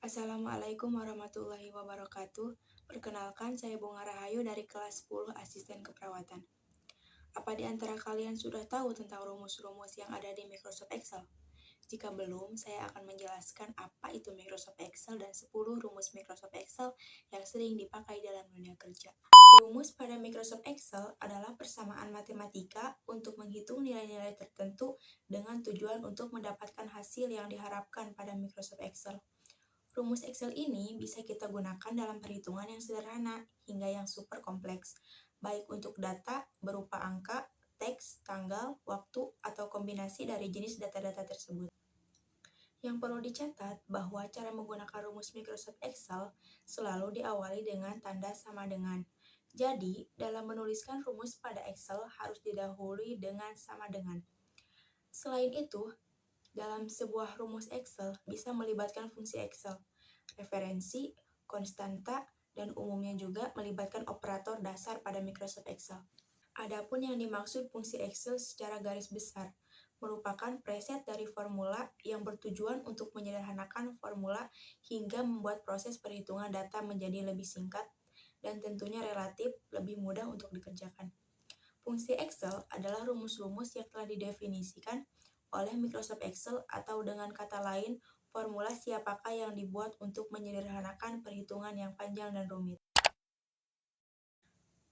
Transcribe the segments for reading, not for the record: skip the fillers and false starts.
Assalamualaikum warahmatullahi wabarakatuh. Perkenalkan, saya Bunga Rahayu dari kelas 10 Asisten Keperawatan. Apa di antara kalian sudah tahu tentang rumus-rumus yang ada di Microsoft Excel? Jika belum, saya akan menjelaskan apa itu Microsoft Excel dan 10 rumus Microsoft Excel yang sering dipakai dalam dunia kerja. Rumus pada Microsoft Excel adalah persamaan matematika untuk menghitung nilai-nilai tertentu dengan tujuan untuk mendapatkan hasil yang diharapkan pada Microsoft Excel. Rumus Excel ini bisa kita gunakan dalam perhitungan yang sederhana hingga yang super kompleks, baik untuk data berupa angka, teks, tanggal, waktu, atau kombinasi dari jenis data-data tersebut. Yang perlu dicatat bahwa cara menggunakan rumus Microsoft Excel selalu diawali dengan tanda sama dengan. Jadi, dalam menuliskan rumus pada Excel harus didahului dengan sama dengan. Selain itu, dalam sebuah rumus Excel bisa melibatkan fungsi Excel, referensi, konstanta, dan umumnya juga melibatkan operator dasar pada Microsoft Excel. Adapun yang dimaksud fungsi Excel secara garis besar merupakan preset dari formula yang bertujuan untuk menyederhanakan formula hingga membuat proses perhitungan data menjadi lebih singkat dan tentunya relatif lebih mudah untuk dikerjakan. Fungsi Excel adalah rumus-rumus yang telah didefinisikan oleh Microsoft Excel atau dengan kata lain, formula siapakah yang dibuat untuk menyederhanakan perhitungan yang panjang dan rumit.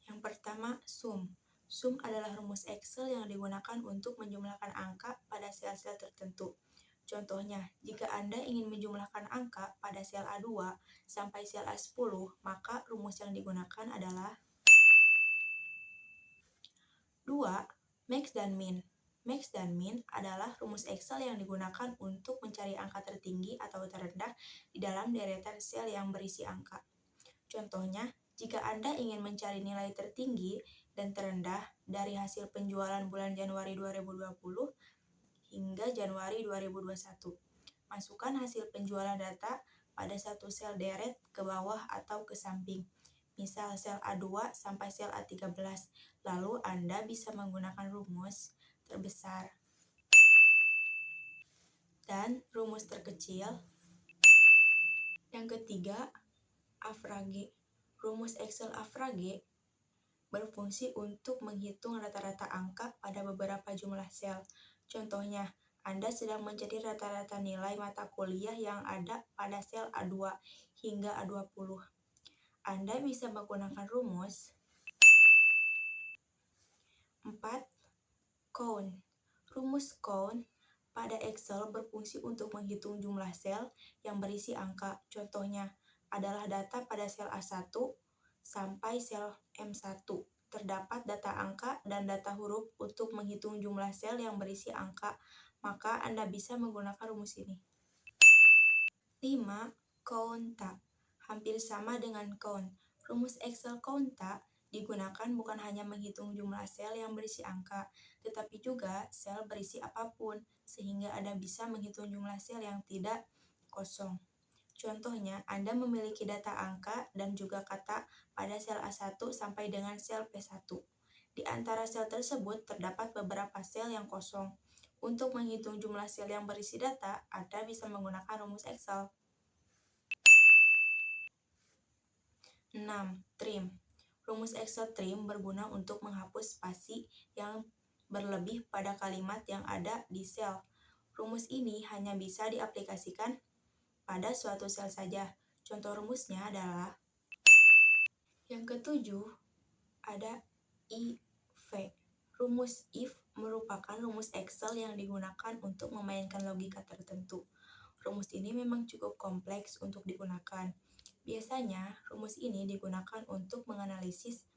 Yang pertama, sum. Sum adalah rumus Excel yang digunakan untuk menjumlahkan angka pada sel-sel tertentu. Contohnya, jika Anda ingin menjumlahkan angka pada sel A2 sampai sel A10, maka rumus yang digunakan adalah 2. Max dan Min. Max dan Min adalah rumus Excel yang digunakan untuk mencari angka tertinggi atau terendah di dalam deretan sel yang berisi angka. Contohnya, jika Anda ingin mencari nilai tertinggi dan terendah dari hasil penjualan bulan Januari 2020 hingga Januari 2021, masukkan hasil penjualan data pada satu sel deret ke bawah atau ke samping, misal sel A2 sampai sel A13, lalu Anda bisa menggunakan rumus terbesar dan rumus terkecil. Yang ketiga, average. Rumus Excel average berfungsi untuk menghitung rata-rata angka pada beberapa jumlah sel. Contohnya, Anda sedang mencari rata-rata nilai mata kuliah yang ada pada sel A2 hingga A20. Anda bisa menggunakan rumus 4. Count. Rumus count pada Excel berfungsi untuk menghitung jumlah sel yang berisi angka. Contohnya adalah data pada sel A1 sampai sel M1. Terdapat data angka dan data huruf untuk menghitung jumlah sel yang berisi angka, maka Anda bisa menggunakan rumus ini. 5. Counta. Hampir sama dengan count. Rumus Excel counta digunakan bukan hanya menghitung jumlah sel yang berisi angka, tetapi juga sel berisi apapun, sehingga Anda bisa menghitung jumlah sel yang tidak kosong. Contohnya, Anda memiliki data angka dan juga kata pada sel A1 sampai dengan sel P1. Di antara sel tersebut terdapat beberapa sel yang kosong. Untuk menghitung jumlah sel yang berisi data, Anda bisa menggunakan rumus Excel. 6. Trim. Rumus Excel trim berguna untuk menghapus spasi yang berlebih pada kalimat yang ada di sel. Rumus ini hanya bisa diaplikasikan pada suatu sel saja. Contoh rumusnya adalah yang ketujuh, ada if. Rumus if merupakan rumus Excel yang digunakan untuk memainkan logika tertentu. Rumus ini memang cukup kompleks untuk digunakan. Biasanya, rumus ini digunakan untuk menganalisis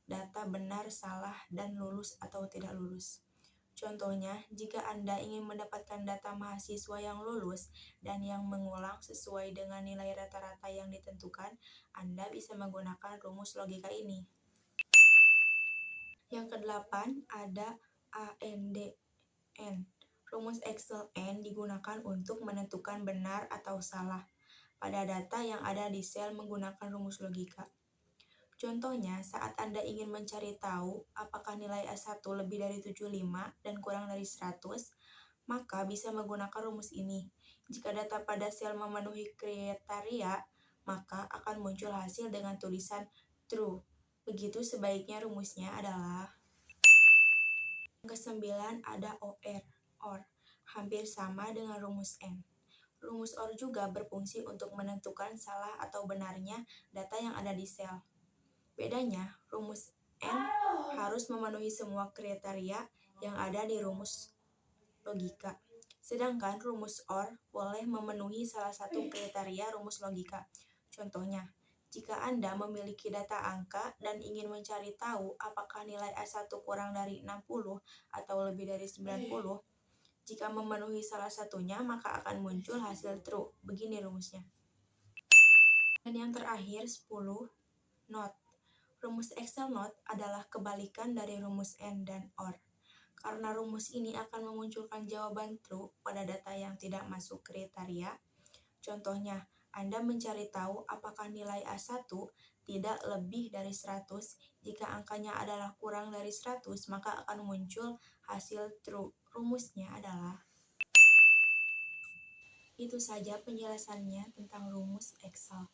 data benar, salah, dan lulus atau tidak lulus. Contohnya, jika Anda ingin mendapatkan data mahasiswa yang lulus dan yang mengulang sesuai dengan nilai rata-rata yang ditentukan, Anda bisa menggunakan rumus logika ini. Yang kedelapan, ada AND/AND. Rumus Excel AND digunakan untuk menentukan benar atau salah pada data yang ada di sel menggunakan rumus logika. Contohnya, saat Anda ingin mencari tahu apakah nilai A1 lebih dari 75 dan kurang dari 100, maka bisa menggunakan rumus ini. Jika data pada sel memenuhi kriteria, maka akan muncul hasil dengan tulisan true. Begitu sebaiknya rumusnya adalah yang ke-9 ada OR, hampir sama dengan rumus N. Rumus OR juga berfungsi untuk menentukan salah atau benarnya data yang ada di sel. Bedanya, rumus N harus memenuhi semua kriteria yang ada di rumus logika. Sedangkan rumus OR boleh memenuhi salah satu kriteria rumus logika. Contohnya, jika Anda memiliki data angka dan ingin mencari tahu apakah nilai A1 kurang dari 60 atau lebih dari 90, jika memenuhi salah satunya maka akan muncul hasil true. Begini rumusnya. Dan yang terakhir 10, not. Rumus Excel not adalah kebalikan dari rumus N dan OR. Karena rumus ini akan memunculkan jawaban true pada data yang tidak masuk kriteria. Contohnya, Anda mencari tahu apakah nilai A1 tidak lebih dari 100. Jika angkanya adalah kurang dari 100, maka akan muncul hasil true. Rumusnya adalah. Itu saja penjelasannya tentang rumus Excel.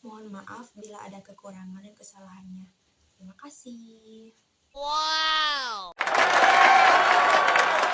Mohon maaf bila ada kekurangan dan kesalahannya. Terima kasih. Wow!